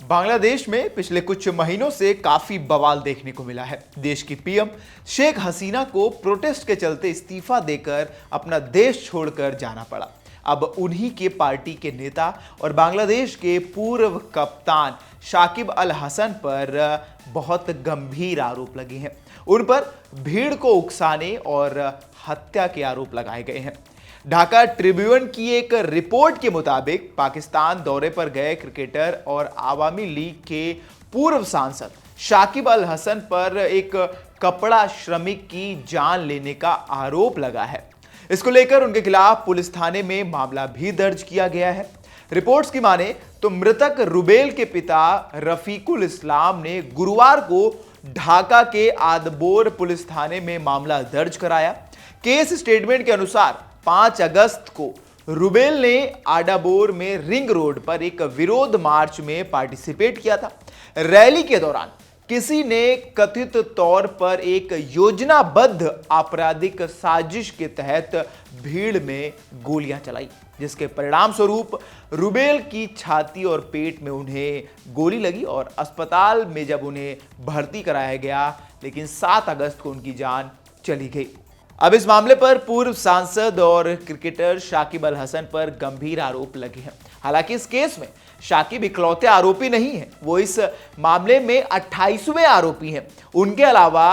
बांग्लादेश में पिछले कुछ महीनों से काफी बवाल देखने को मिला है। देश की पीएम शेख हसीना को प्रोटेस्ट के चलते इस्तीफा देकर अपना देश छोड़कर जाना पड़ा। अब उन्हीं के पार्टी के नेता और बांग्लादेश के पूर्व कप्तान शाकिब अल हसन पर बहुत गंभीर आरोप लगे हैं। उन पर भीड़ को उकसाने और हत्या के आरोप लगाए गए हैं। ढाका ट्रिब्यून की एक रिपोर्ट के मुताबिक पाकिस्तान दौरे पर गए क्रिकेटर और आवामी लीग के पूर्व सांसद शाकिब अल हसन पर एक कपड़ा श्रमिक की जान लेने का आरोप लगा है। इसको लेकर उनके खिलाफ पुलिस थाने में मामला भी दर्ज किया गया है। रिपोर्ट्स की माने तो मृतक रुबेल के पिता रफीकुल इस्लाम ने गुरुवार को ढाका के आदबोर पुलिस थाने में मामला दर्ज कराया। केस स्टेटमेंट के अनुसार 5 अगस्त को रुबेल ने आडाबोर में रिंग रोड पर एक विरोध मार्च में पार्टिसिपेट किया था। रैली के दौरान किसी ने कथित तौर पर एक योजनाबद्ध आपराधिक साजिश के तहत भीड़ में गोलियां चलाई, जिसके परिणाम स्वरूप रुबेल की छाती और पेट में उन्हें गोली लगी और अस्पताल में जब उन्हें भर्ती कराया गया, लेकिन 7 अगस्त को उनकी जान चली गई। अब इस मामले पर पूर्व सांसद और क्रिकेटर शाकिब अल हसन पर गंभीर आरोप लगे हैं। हालांकि इस केस में शाकिब इकलौते आरोपी नहीं है, वो इस मामले में 28वें आरोपी हैं। उनके अलावा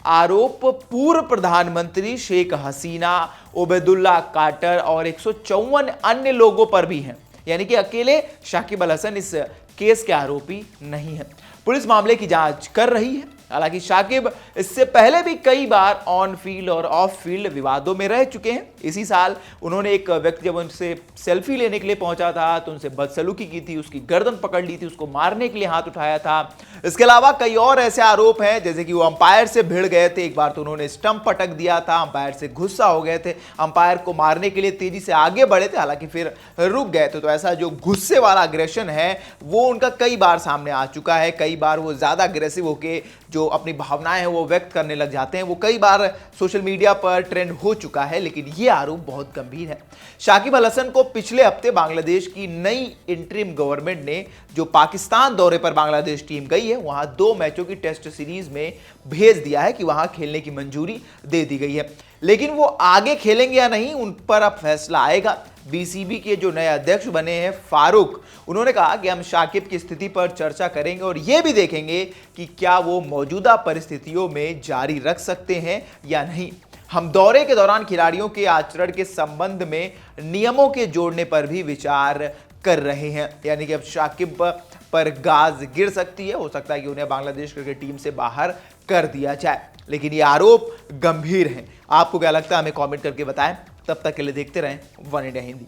आरोप पूर्व प्रधानमंत्री शेख हसीना, ओबैदुल्ला काटर और 154 अन्य लोगों पर भी हैं। यानी कि अकेले शाकिब अल हसन इस केस के आरोपी नहीं है। पुलिस मामले की जांच कर रही है। हालांकि शाकिब इससे पहले भी कई बार ऑन फील्ड और ऑफ फील्ड विवादों में रह चुके हैं। इसी साल उन्होंने एक व्यक्ति जब उनसे सेल्फी लेने के लिए पहुंचा था तो उनसे बदसलूकी की थी, उसकी गर्दन पकड़ ली थी, उसको मारने के लिए हाथ उठाया था। इसके अलावा कई और ऐसे आरोप हैं, जैसे कि वो अंपायर से भिड़ गए थे। एक बार तो उन्होंने स्टंप पटक दिया था, अंपायर से गुस्सा हो गए थे, अंपायर को मारने के लिए तेजी से आगे बढ़े थे, हालांकि फिर रुक गए थे। तो ऐसा जो गुस्से वाला अग्रेशन है वो उनका कई बार सामने आ चुका है। कई बार वो ज्यादा अग्रेसिव होके जो अपनी भावनाएं हैं वो व्यक्त करने लग जाते हैं। वो कई बार सोशल मीडिया पर ट्रेंड हो चुका है, लेकिन ये आरोप बहुत गंभीर है। शाकिब अल हसन को पिछले हफ्ते बांग्लादेश की नई इंटरिम गवर्नमेंट ने जो पाकिस्तान दौरे पर बांग्लादेश टीम गई है, वहां 2 मैचों की टेस्ट सीरीज में भेज दिया है कि वहां खेलने की मंजूरी दे दी गई है। लेकिन वो आगे खेलेंगे या नहीं, उन पर अब फैसला आएगा। बीसीबी के जो नए अध्यक्ष बने हैं फारूक, उन्होंने कहा कि हम शाकिब की स्थिति पर चर्चा करेंगे और यह भी देखेंगे कि क्या वो मौजूदा परिस्थितियों में जारी रख सकते हैं या नहीं। हम दौरे के दौरान खिलाड़ियों के आचरण के संबंध में नियमों के जोड़ने पर भी विचार कर रहे हैं। यानी कि अब शाकिब पर गाज गिर सकती है, हो सकता है कि उन्हें बांग्लादेश क्रिकेट टीम से बाहर कर दिया जाए। लेकिन ये आरोप गंभीर हैं। आपको क्या लगता है हमें कमेंट करके बताएं। तब तक के लिए देखते रहें वन इंडिया हिंदी।